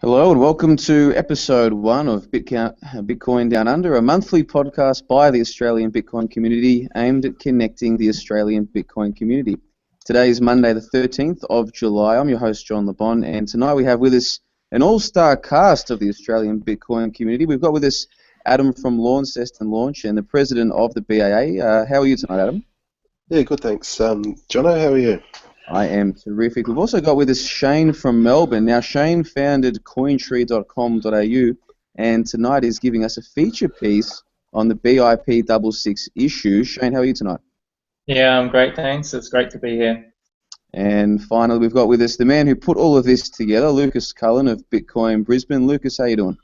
Hello and welcome to episode 1 of Bitcoin Down Under, a monthly podcast by the Australian Bitcoin community aimed at connecting the Australian Bitcoin community. Today is Monday the 13th of July. I'm your host John LeBon, and tonight we have with us an all-star cast of the Australian Bitcoin community. We've got with us Adam from Launcest and Launch and the president of the BAA. How are you tonight, Adam? Yeah, good, thanks. Jono, how are you? I am terrific. We've also got with us Shane from Melbourne. Now, Shane founded cointree.com.au, and tonight is giving us a feature piece on the BIP66 issue. Shane, how are you tonight? Yeah, I'm great, thanks. It's great to be here. And finally, we've got with us the man who put all of this together, Lucas Cullen of Bitcoin Brisbane. Lucas, how you doing?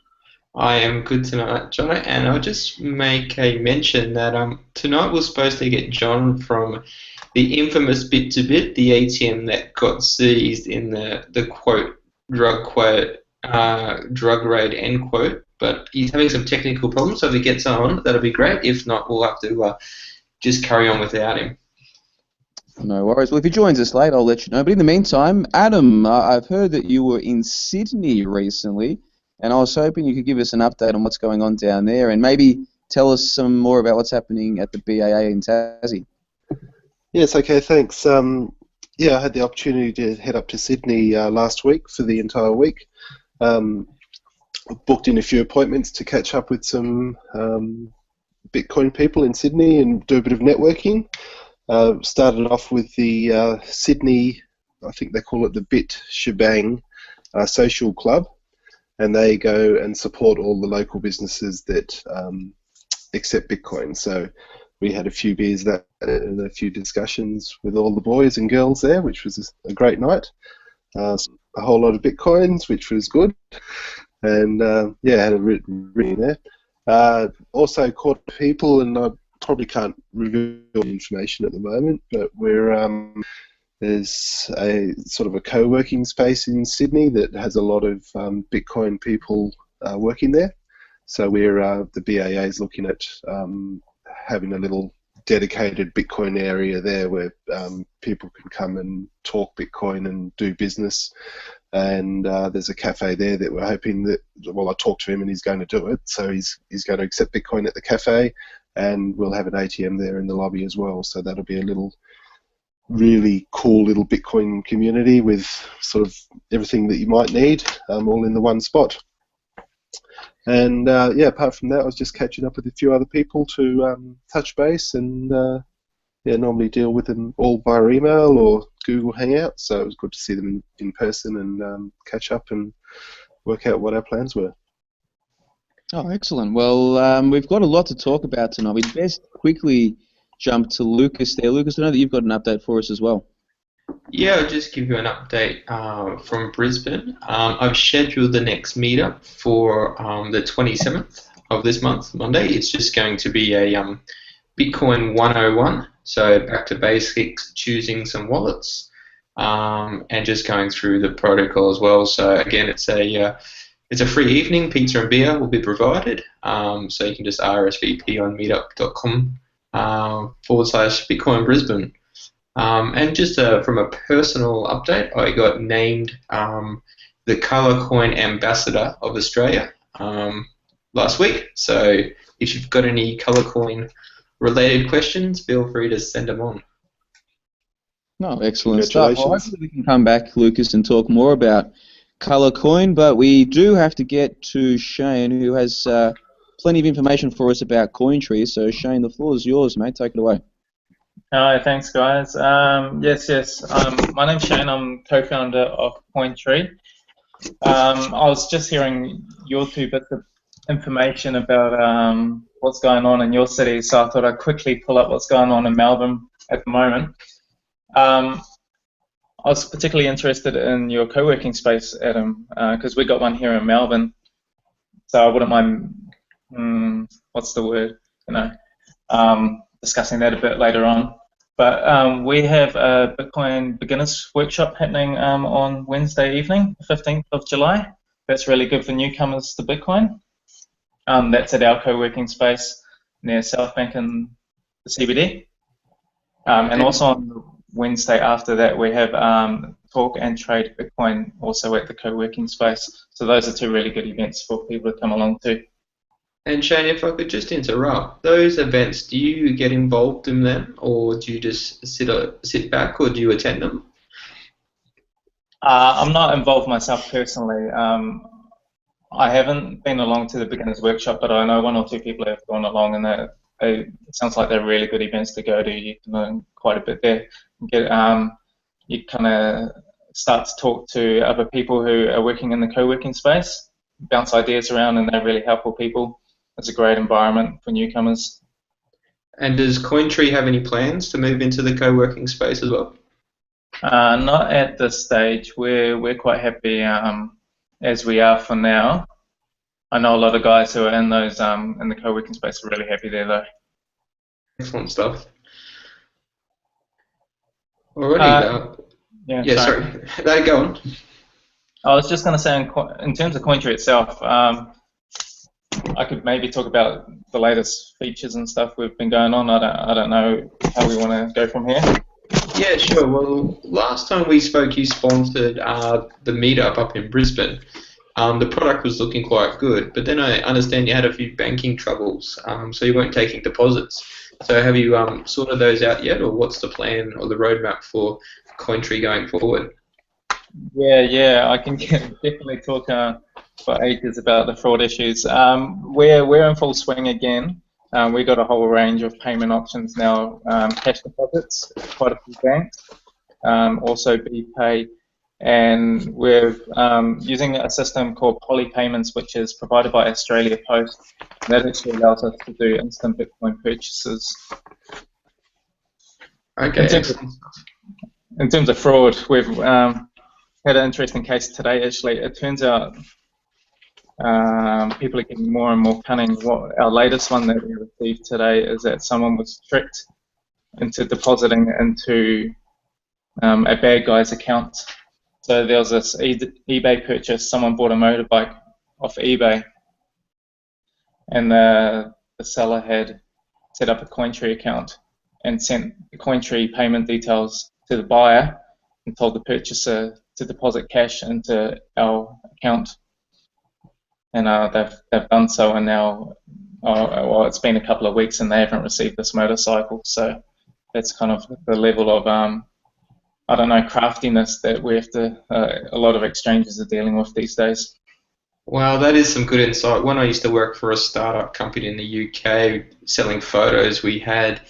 I am good tonight, John, and I'll just make a mention that tonight we're supposed to get John from the infamous Bit2Bit, the ATM that got seized in the quote drug raid end quote, but he's having some technical problems, so if he gets on, that'll be great. If not, we'll have to just carry on without him. No worries. Well, if he joins us late, I'll let you know. But in the meantime, Adam, I've heard that you were in Sydney recently, and I was hoping you could give us an update on what's going on down there and maybe tell us some more about what's happening at the BAA in Tassie. Yes, okay, thanks. Yeah, I had the opportunity to head up to Sydney last week for the entire week. Booked in a few appointments to catch up with some Bitcoin people in Sydney and do a bit of networking. Started off with the Sydney, I think they call it the Bit Shebang Social Club, and they go and support all the local businesses that accept Bitcoin. So we had a few beers and a few discussions with all the boys and girls there, which was a great night. A whole lot of Bitcoins, which was good. And yeah, had a reading there. Also caught people, and I probably can't reveal information at the moment, but there's a sort of a co-working space in Sydney that has a lot of Bitcoin people working there. So the BAA is looking at having a little dedicated Bitcoin area there where people can come and talk Bitcoin and do business. And there's a cafe there that we're hoping that, well, I talked to him and he's going to do it. So he's going to accept Bitcoin at the cafe, and we'll have an ATM there in the lobby as well. So that'll be a really cool little Bitcoin community with sort of everything that you might need, all in the one spot. And yeah, apart from that, I was just catching up with a few other people to touch base and yeah, normally deal with them all via email or Google Hangouts. So it was good to see them in person and catch up and work out what our plans were. Oh, excellent. Well, we've got a lot to talk about tonight. We'd best quickly jump to Lucas there. Lucas, I know that you've got an update for us as well. Yeah, I'll just give you an update from Brisbane. I've scheduled the next meetup for the 27th of this month, Monday. It's just going to be a Bitcoin 101, so back to basics, choosing some wallets, and just going through the protocol as well. So again, it's a free evening. Pizza and beer will be provided, so you can just RSVP on meetup.com /Bitcoin Brisbane. And just from a personal update, I got named the Colour Coin Ambassador of Australia last week. So if you've got any Colour Coin related questions, feel free to send them on. No, excellent stuff. Well, hopefully we can come back, Lucas, and talk more about Colour Coin, but we do have to get to Shane, who has plenty of information for us about CoinTree. So Shane, the floor is yours, mate. Take it away. Hi, thanks, guys. Yes. My name's Shane. I'm co-founder of CoinTree. I was just hearing your two bits of information about what's going on in your city, so I thought I'd quickly pull up what's going on in Melbourne at the moment. I was particularly interested in your co-working space, Adam, because we got one here in Melbourne, so I wouldn't mind, what's the word, discussing that a bit later on. But we have a Bitcoin beginners workshop happening on Wednesday evening, 15th of July. That's really good for newcomers to Bitcoin. That's at our co-working space near South Bank in the CBD. And also on Wednesday after that, we have talk and trade Bitcoin also at the co-working space. So those are two really good events for people to come along to. And Shane, if I could just interrupt, those events, do you get involved in them, or do you just sit back, or do you attend them? I'm not involved myself personally. I haven't been along to the beginners workshop, but I know one or two people have gone along, and it sounds like they're really good events to go to. You can learn quite a bit there. You kind of start to talk to other people who are working in the co-working space, bounce ideas around, and they're really helpful people. It's a great environment for newcomers. And does CoinTree have any plans to move into the co-working space as well? Not at this stage. We're quite happy as we are for now. I know a lot of guys who are in those in the co-working space are really happy there though. Excellent stuff. Alrighty. Yeah, sorry. No, go on. I was just going to say, in terms of CoinTree itself, I could maybe talk about the latest features and stuff we've been going on. I don't know how we want to go from here. Yeah, sure. Well, last time we spoke, you sponsored the meetup up in Brisbane. The product was looking quite good, but then I understand you had a few banking troubles, so you weren't taking deposits. So have you sorted those out yet, or what's the plan or the roadmap for CoinTree going forward? Yeah, I can definitely talk for ages about the fraud issues. We're in full swing again. We've got a whole range of payment options now. Cash deposits, quite a few banks, also BPay, and we're using a system called Poly Payments, which is provided by Australia Post. That actually allows us to do instant Bitcoin purchases. Okay. In terms of fraud, we've had an interesting case today. Actually, it turns out people are getting more and more cunning. Our latest one that we received today is that someone was tricked into depositing into a bad guy's account. So there was this eBay purchase. Someone bought a motorbike off eBay, and the seller had set up a CoinTree account and sent the CoinTree payment details to the buyer and told the purchaser to deposit cash into our account. And they've done so, and now, well, it's been a couple of weeks and they haven't received this motorcycle. So that's kind of the level of, I don't know, craftiness that we have to, a lot of exchanges are dealing with these days. Wow, that is some good insight. When I used to work for a startup company in the UK selling photos, we had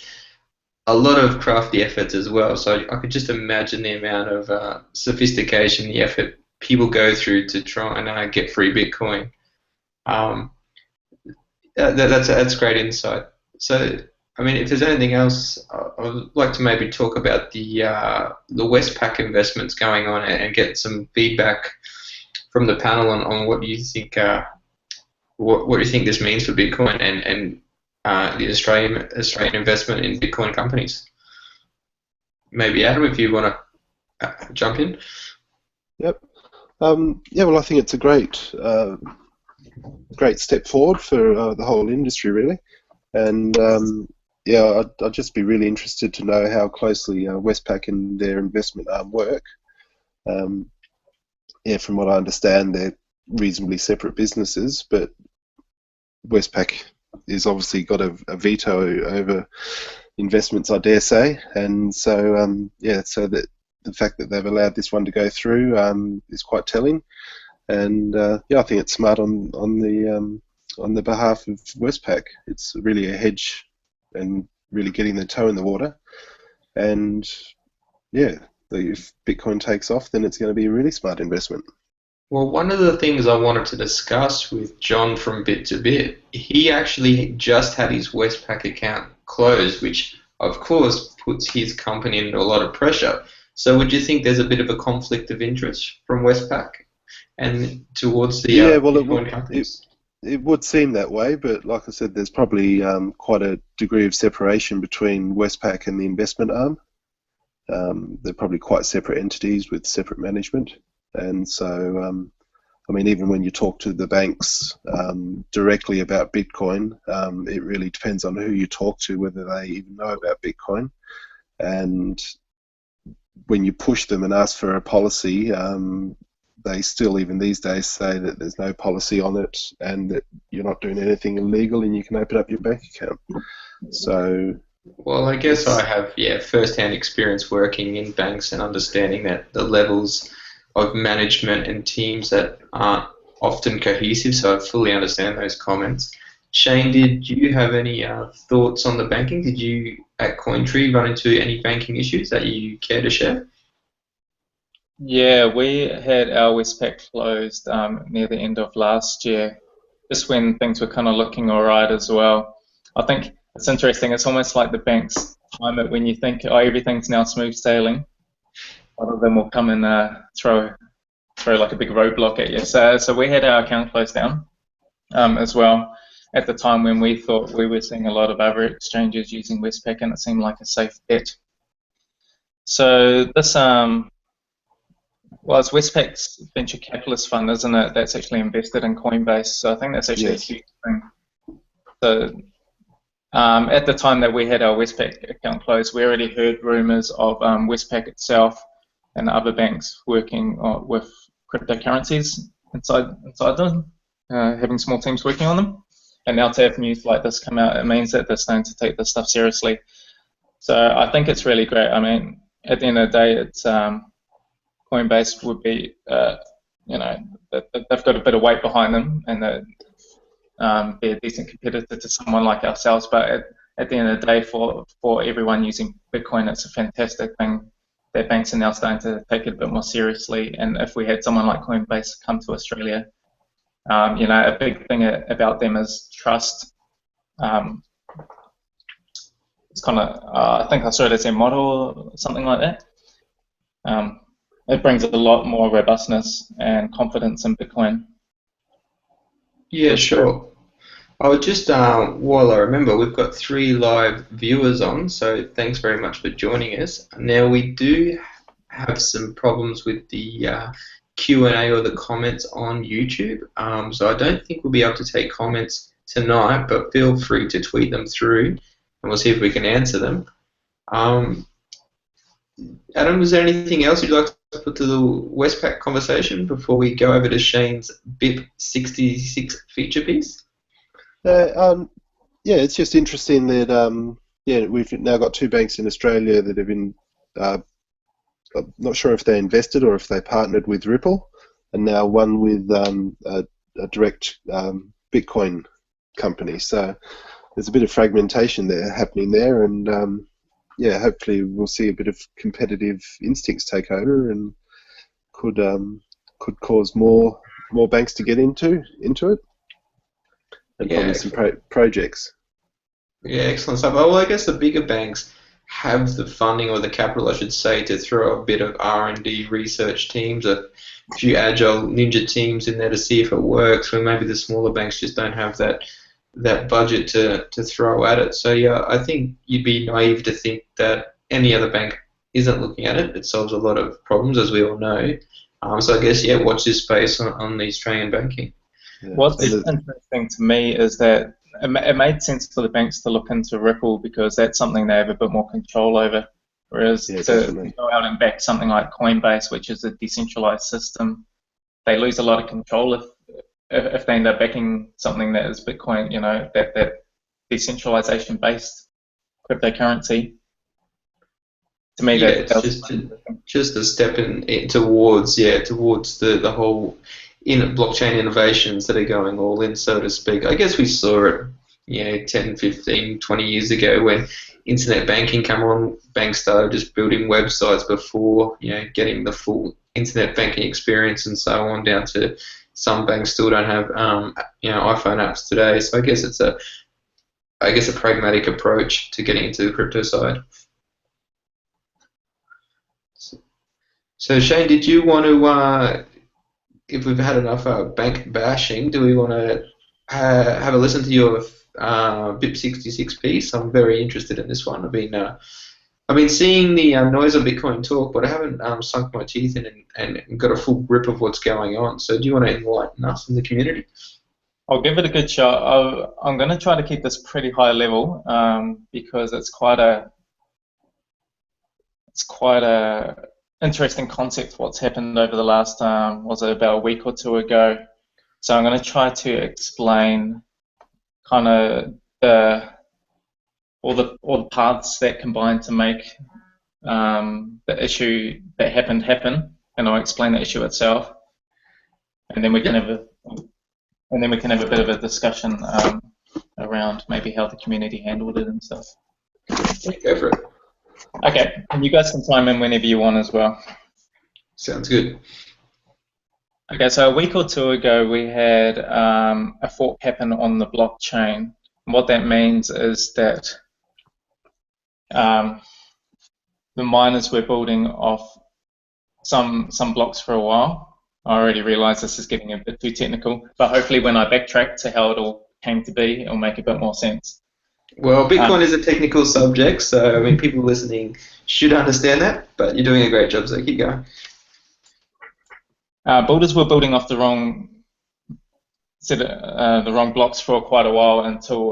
a lot of crafty efforts as well. So I could just imagine the amount of sophistication, the effort people go through to try and get free Bitcoin. That's great insight. So, I mean, if there's anything else, I would like to maybe talk about the Westpac investments going on and get some feedback from the panel on what you think what you think this means for Bitcoin and the Australian investment in Bitcoin companies. Maybe Adam, if you want to jump in. Yep. Yeah. Well, I think it's a great step forward for the whole industry, really. And yeah, I'd just be really interested to know how closely Westpac and their investment arm work. Yeah, from what I understand, they're reasonably separate businesses, but Westpac is obviously got a veto over investments, I dare say, and so yeah, so that the fact that they've allowed this one to go through is quite telling, and yeah, I think it's smart on the behalf of Westpac. It's really a hedge and really getting the toe in the water, and yeah, if Bitcoin takes off, then it's going to be a really smart investment. Well, one of the things I wanted to discuss with John from Bit to Bit, he actually just had his Westpac account closed, which of course puts his company under a lot of pressure. So would you think there's a bit of a conflict of interest from Westpac and towards the Bitcoin companies? It would seem that way, but like I said, there's probably quite a degree of separation between Westpac and the investment arm. They're probably quite separate entities with separate management. And so, I mean, even when you talk to the banks directly about Bitcoin, it really depends on who you talk to, whether they even know about Bitcoin. And when you push them and ask for a policy, they still, even these days, say that there's no policy on it and that you're not doing anything illegal and you can open up your bank account. So, well, I guess I have first-hand experience working in banks and understanding that the levels of management and teams that aren't often cohesive. So I fully understand those comments. Shane, did you have any thoughts on the banking? Did you at CoinTree run into any banking issues that you care to share? Yeah, we had our Westpac closed near the end of last year, just when things were kind of looking all right as well. I think it's interesting. It's almost like the banks time it when you think, oh, everything's now smooth sailing. A lot of them will come and throw like a big roadblock at you. So we had our account closed down as well at the time when we thought we were seeing a lot of other exchanges using Westpac, and it seemed like a safe bet. So this well, it's Westpac's venture capitalist fund, isn't it? That's actually invested in Coinbase. So I think that's actually a huge thing. So at the time that we had our Westpac account closed, we already heard rumours of Westpac itself and other banks working with cryptocurrencies inside them, having small teams working on them. And now to have news like this come out, it means that they're starting to take this stuff seriously. So I think it's really great. I mean, at the end of the day, it's Coinbase would be, you know, they've got a bit of weight behind them, and they're be a decent competitor to someone like ourselves. But at the end of the day, for everyone using Bitcoin, it's a fantastic thing that banks are now starting to take it a bit more seriously. And if we had someone like Coinbase come to Australia, you know, a big thing about them is trust. It's kind of, I think I saw it as their model or something like that. It brings a lot more robustness and confidence in Bitcoin. Yeah, sure. I would just, while I remember, we've got 3 live viewers on, so thanks very much for joining us. Now, we do have some problems with the Q&A or the comments on YouTube, so I don't think we'll be able to take comments tonight, but feel free to tweet them through, and we'll see if we can answer them. Adam, is there anything else you'd like to put to the Westpac conversation before we go over to Shane's BIP66 feature piece? Yeah, it's just interesting that we've now got 2 banks in Australia that have been, I'm not sure if they invested or if they partnered with Ripple, and now one with a direct Bitcoin company. So there's a bit of fragmentation happening there, and hopefully we'll see a bit of competitive instincts take over, and could cause more banks to get into it, and probably some projects. Yeah, excellent stuff. Well, I guess the bigger banks have the funding, or the capital, I should say, to throw a bit of R&D research teams, a few agile ninja teams in there to see if it works, where maybe the smaller banks just don't have that budget to throw at it. So yeah, I think you'd be naive to think that any other bank isn't looking at it. It solves a lot of problems, as we all know. So I guess, watch this space on the Australian banking. Yeah. What's interesting to me is that it made sense for the banks to look into Ripple, because that's something they have a bit more control over, whereas to go out and back something like Coinbase, which is a decentralized system, they lose a lot of control if they end up backing something that is Bitcoin, you know, that decentralization-based cryptocurrency. To me, it's just a step towards the whole blockchain innovations that are going all in, so to speak. I guess we saw it, 10, 15, 20 years ago when internet banking came on. Banks started just building websites before, getting the full internet banking experience and so on, down to some banks still don't have, iPhone apps today. So I guess it's a pragmatic approach to getting into the crypto side. So Shane, did you want to, if we've had enough bank bashing, do we want to have a listen to your BIP66 piece? I'm very interested in this one. I've been seeing the noise of Bitcoin talk, but I haven't sunk my teeth in and got a full grip of what's going on. So do you want to enlighten us in the community? I'll give it a good shot. I'm going to try to keep this pretty high level because it's quite a it's quite a interesting concept what's happened over the last, was it about a week or two ago? So I'm going to try to explain kind of all the paths that combine to make the issue that happened happen, and I'll explain the issue itself, and then we can have a bit of a discussion around maybe how the community handled it and stuff. Yeah, go for it. Okay, and you guys can chime in whenever you want as well. Sounds good. Okay, so a week or two ago we had a fork happen on the blockchain. What that means is that the miners were building off some blocks for a while. I already realise this is getting a bit too technical, but hopefully when I backtrack to how it all came to be, it'll make a bit more sense. Well, Bitcoin is a technical subject, so I mean, people listening should understand that, but you're doing a great job, so keep going. Builders were building off the wrong blocks for quite a while until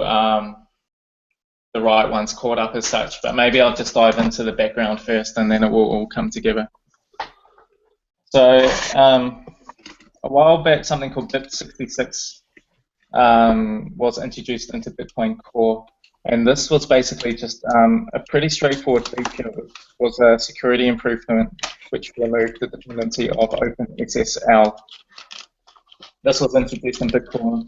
the right ones caught up as such. But maybe I'll just dive into the background first, and then it will all come together. So a while back, something called BIP66 was introduced into Bitcoin Core, and this was basically just a pretty straightforward feature, which was a security improvement which removed the dependency of OpenSSL. This was introduced in Bitcoin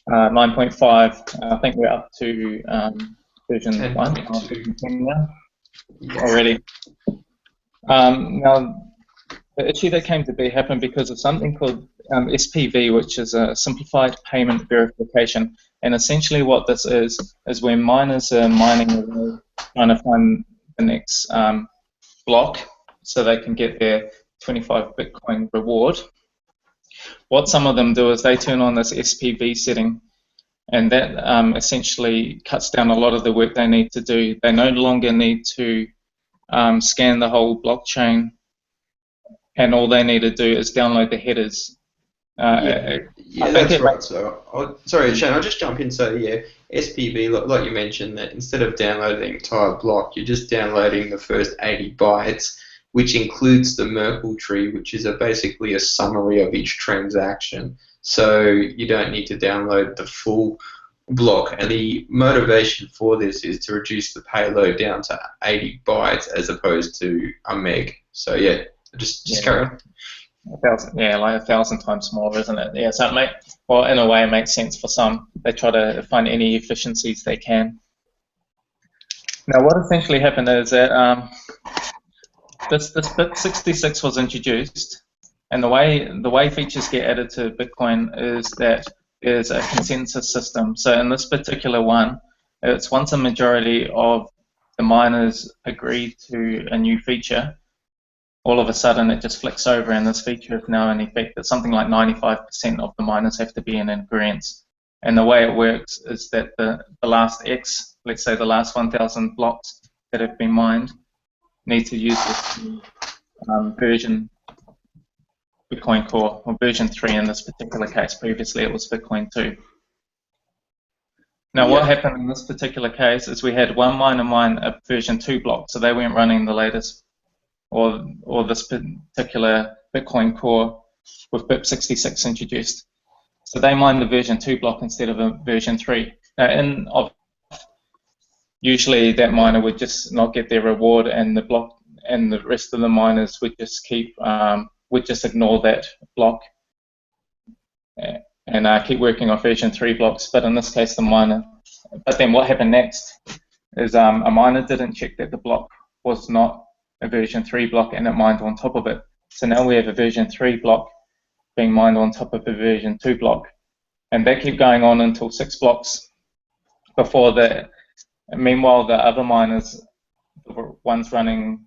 9.5. I think we're up to version 1 or version 10 now already. Now, the issue that came to be happened because of something called SPV, which is a simplified payment verification. And essentially what this is when miners are mining away, trying to find the next block so they can get their 25 Bitcoin reward. What some of them do is they turn on this SPV setting, and that essentially cuts down a lot of the work they need to do. They no longer need to scan the whole blockchain, and all they need to do is download the headers. Yeah, that's right. So, sorry, Shane, I'll just jump in. So, yeah, SPV, like you mentioned, that instead of downloading the entire block, you're just downloading the first 80 bytes, which includes the Merkle tree, which is basically a summary of each transaction. So you don't need to download the full block. And the motivation for this is to reduce the payload down to 80 bytes as opposed to a meg. So, yeah, just carry on. 1,000, yeah, like 1,000 times smaller, isn't it? Yeah, so well, in a way, it makes sense for some. They try to find any efficiencies they can. Now, what essentially happened is that this BIP66 was introduced, and the way features get added to Bitcoin is that there's a consensus system. So in this particular one, it's once a majority of the miners agree to a new feature, all of a sudden it just flicks over, and this feature is now in effect that something like 95% of the miners have to be in agreement. And the way it works is that the last X, let's say the last 1,000 blocks that have been mined, need to use this version Bitcoin Core, or version 3 in this particular case. Previously it was Bitcoin 2. Now what happened in this particular case is we had one miner mine a version 2 block, so they weren't running the latest or this particular Bitcoin Core with BIP66 introduced. So they mined the version 2 block instead of a version 3. Now, usually that miner would just not get their reward, and the block and the rest of the miners would just ignore that block and keep working on version 3 blocks. But in this case, but then what happened next is a miner didn't check that the block was not a version 3 block, and it mined on top of it. So now we have a version 3 block being mined on top of a version 2 block, and that kept going on until 6 blocks before that. Meanwhile, the other miners, the ones running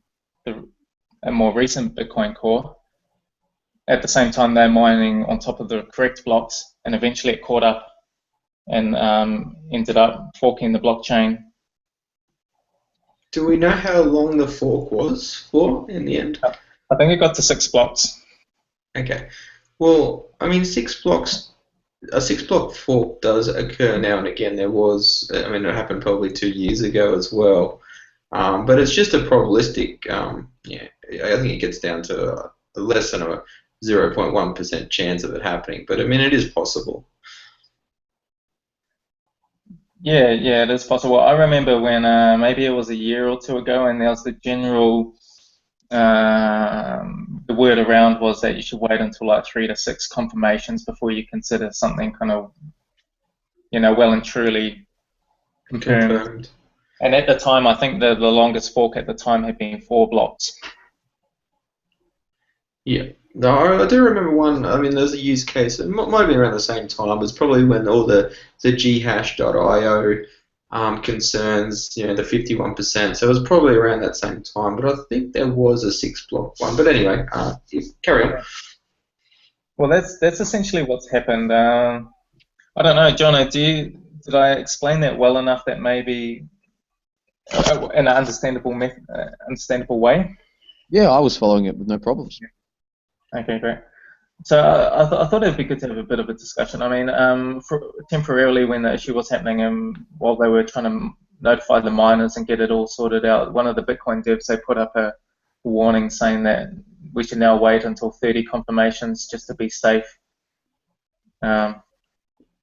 a more recent Bitcoin Core, at the same time they're mining on top of the correct blocks, and eventually it caught up and ended up forking the blockchain. Do we know how long the fork was for in the end? I think it got to 6 blocks. Okay. Well, I mean, 6 blocks. A 6-block fork does occur now and again. It happened probably 2 years ago as well. But it's just a probabilistic. Yeah, I think it gets down to less than a 0.1% chance of it happening. But I mean, it is possible. Yeah, yeah, it is possible. I remember when maybe it was a year or two ago, and there was the general the word around was that you should wait until like 3 to 6 confirmations before you consider something kind of, well and truly confirmed. And at the time, I think the longest fork at the time had been 4 blocks. Yeah. No, I do remember one. I mean, there's a use case. It might have been around the same time. It's probably when all the ghash.io concerns, the 51%. So it was probably around that same time. But I think there was a 6-block one. But anyway, carry on. Well, that's essentially what's happened. I don't know, Jono. Did I explain that well enough that maybe in an understandable way? Yeah, I was following it with no problems. Okay, great. So I thought it'd be good to have a bit of a discussion. I mean, temporarily when the issue was happening and while they were trying to notify the miners and get it all sorted out, one of the Bitcoin devs, they put up a warning saying that we should now wait until 30 confirmations just to be safe. Yeah,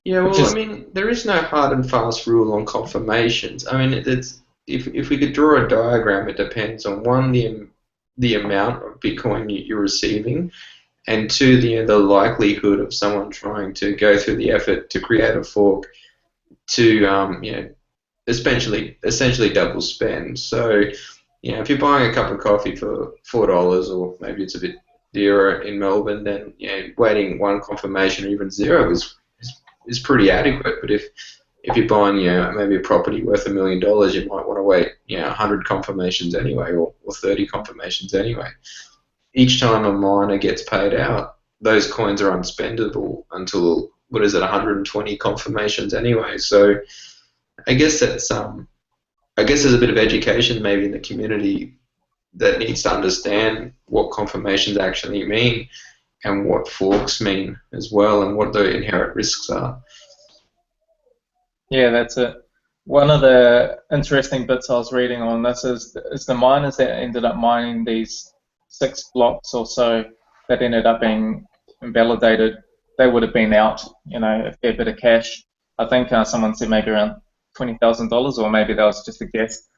well, I mean, there is no hard and fast rule on confirmations. I mean, if we could draw a diagram, it depends on one, the amount of Bitcoin you're receiving, and 2, the likelihood of someone trying to go through the effort to create a fork to essentially double spend. So if you're buying a cup of coffee for $4, or maybe it's a bit dearer in Melbourne, then waiting 1 confirmation or even 0 is pretty adequate. But if you're buying maybe a property worth $1 million, you might want to wait 100 confirmations anyway, or 30 confirmations anyway. Each time a miner gets paid out, those coins are unspendable until 120 confirmations anyway. So I guess there's a bit of education maybe in the community that needs to understand what confirmations actually mean and what forks mean as well, and what the inherent risks are. Yeah, that's it. One of the interesting bits I was reading on this is the miners that ended up mining these 6 blocks or so that ended up being invalidated, they would have been out, a fair bit of cash. I think someone said maybe around $20,000, or maybe that was just a guess.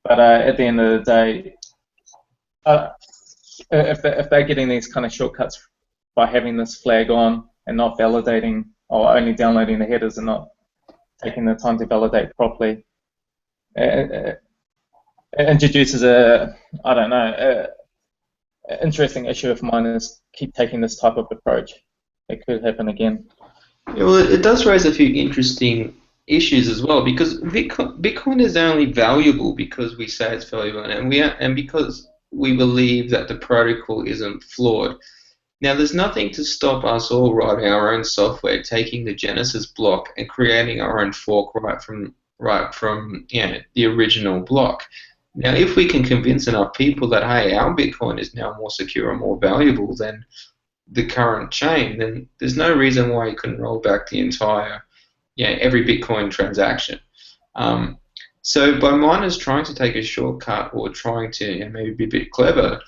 But at the end of the day, if they're getting these kind of shortcuts by having this flag on and not validating, or only downloading the headers and not taking the time to validate properly, it introduces interesting issue if miners keep taking this type of approach. It could happen again. Yeah, well, it does raise a few interesting issues as well, because Bitcoin is only valuable because we say it's valuable, and because we believe that the protocol isn't flawed. Now, there's nothing to stop us all writing our own software, taking the Genesis block and creating our own fork right from the original block. Now, if we can convince enough people that, hey, our Bitcoin is now more secure and more valuable than the current chain, then there's no reason why you couldn't roll back the entire, every Bitcoin transaction. So by miners trying to take a shortcut or trying to maybe be a bit clever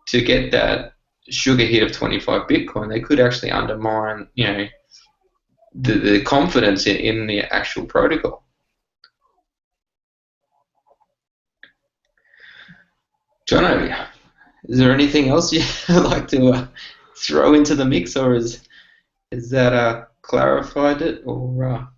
to get that sugar hit of 25 Bitcoin, they could actually undermine, the confidence in the actual protocol. Jono, is there anything else you'd like to throw into the mix, or is that clarified it, or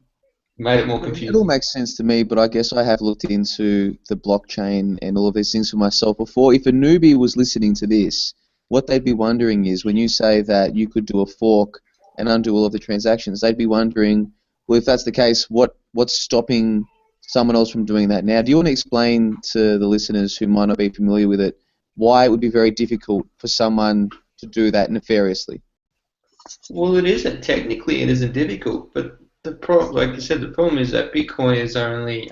made it more confusing? It all makes sense to me, but I guess I have looked into the blockchain and all of these things for myself before. If a newbie was listening to this, what they'd be wondering is, when you say that you could do a fork and undo all of the transactions, they'd be wondering, well, if that's the case, what's stopping someone else from doing that now? Do you want to explain to the listeners who might not be familiar with it why it would be very difficult for someone to do that nefariously? Well, it isn't. Technically, it isn't difficult, but like you said, the problem is that Bitcoin is only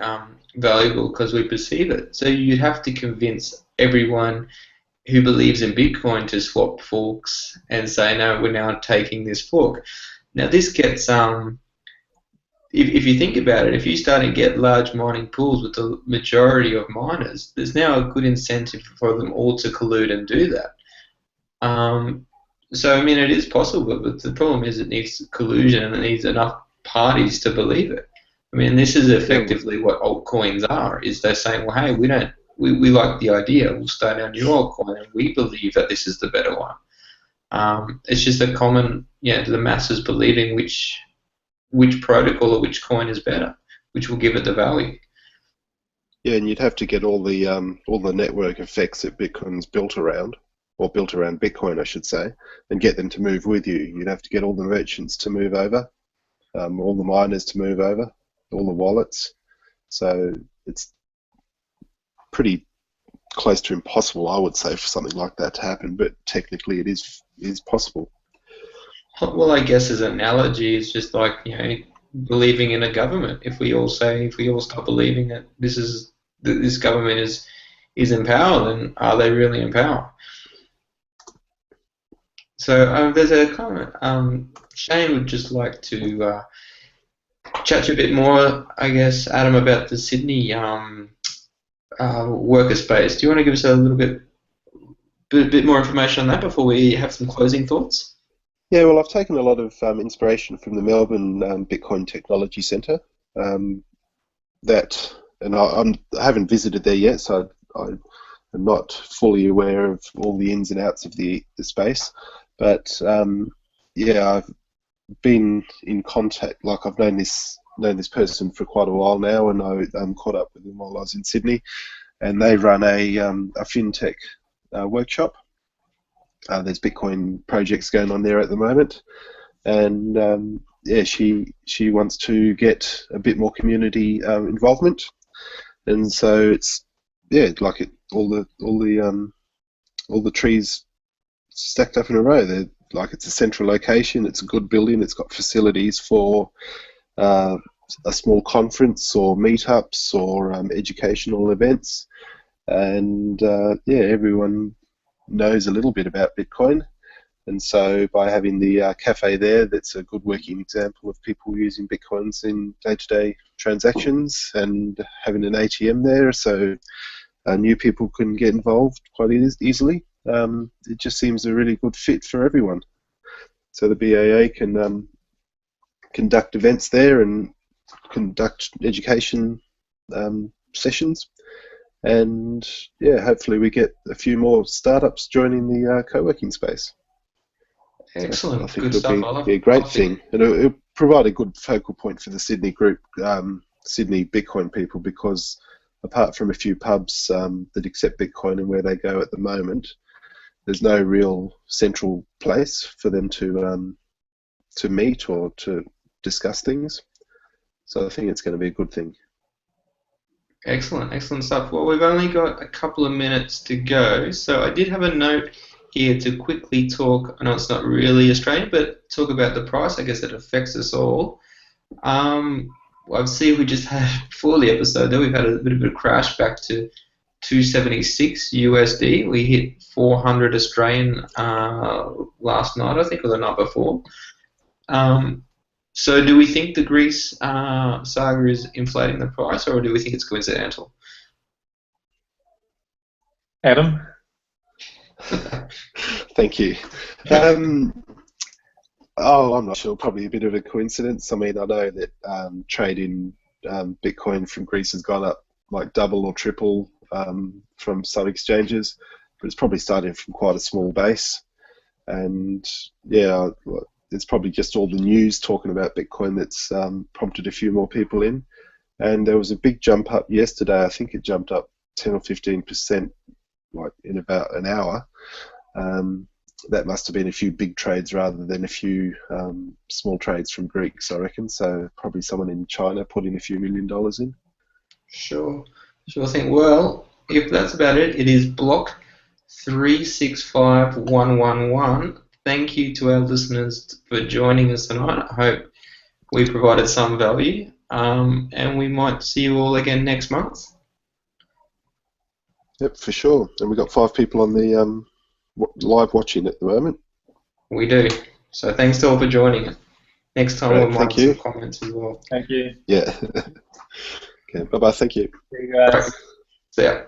valuable because we perceive it. So you'd have to convince everyone who believes in Bitcoin to swap forks and say, no, we're now taking this fork. Now, this gets if you think about it, if you start to get large mining pools with the majority of miners, there's now a good incentive for them all to collude and do that. So, I mean, it is possible, but the problem is it needs collusion and it needs enough parties to believe it. I mean, this is effectively what altcoins are, is they're saying, well, hey, we like the idea, we'll start our new altcoin and we believe that this is the better one. It's just a common, the masses believing which protocol or which coin is better, which will give it the value. Yeah, and you'd have to get all the network effects that Bitcoin's built around Bitcoin, I should say, and get them to move with you. You'd have to get all the merchants to move over, all the miners to move over, all the wallets. So it's pretty close to impossible, I would say, for something like that to happen. But technically, it is possible. Well, I guess as an analogy, it's just like believing in a government. If we all stop believing that this government is in power, then are they really in power? So there's a comment. Shane would just like to chat to you a bit more, I guess, Adam, about the Sydney worker space. Do you want to give us a little bit more information on that before we have some closing thoughts? Yeah, well, I've taken a lot of inspiration from the Melbourne Bitcoin Technology Centre. And I haven't visited there yet, so I'm not fully aware of all the ins and outs of the space. But I've been in contact. Like, I've known this person for quite a while now, and I caught up with them while I was in Sydney. And they run a fintech workshop. There's Bitcoin projects going on there at the moment, and she wants to get a bit more community involvement, and so it's all the trees stacked up in a row. It's a central location. It's a good building. It's got facilities for a small conference or meetups or educational events, and everyone knows a little bit about Bitcoin, and so by having the cafe there, that's a good working example of people using Bitcoins in day-to-day transactions, and having an ATM there, so new people can get involved quite easily. It just seems a really good fit for everyone. So the BAA can conduct events there and conduct education sessions. And hopefully we get a few more startups joining the co-working space. Excellent. So I think Good it'll be a great thing, and it'll provide a good focal point for the Sydney group, Sydney Bitcoin people, because apart from a few pubs that accept Bitcoin and where they go at the moment, there's no real central place for them to meet or to discuss things. So I think it's going to be a good thing. Excellent stuff. Well, we've only got a couple of minutes to go, so I did have a note here to quickly talk. I know it's not really Australian, but talk about the price. I guess it affects us all. Obviously, we just had, before the episode, there we've had a bit of a crash back to 276 USD. We hit 400 Australian last night, I think, or the night before. So do we think the Greece saga is inflating the price, or do we think it's coincidental? Adam? Thank you. I'm not sure. Probably a bit of a coincidence. I mean, I know that trade in Bitcoin from Greece has gone up like double or triple from some exchanges, but it's probably starting from quite a small base. And it's probably just all the news talking about Bitcoin that's prompted a few more people in. And there was a big jump up yesterday. I think it jumped up 10 or 15%, like in about an hour. That must have been a few big trades rather than a few small trades from Greeks, I reckon. So probably someone in China putting a few $1 million in. Sure thing. Well, if that's about it, it is block 365111. Thank you to our listeners for joining us tonight. I hope we provided some value, and we might see you all again next month. Yep, for sure. And we've got 5 people on the live watching at the moment. We do. So thanks to all for joining us. Next time Great, we'll thank mind you. some comments as well. Thank you. Yeah. Okay, bye-bye, thank you. See you guys. Right. See ya.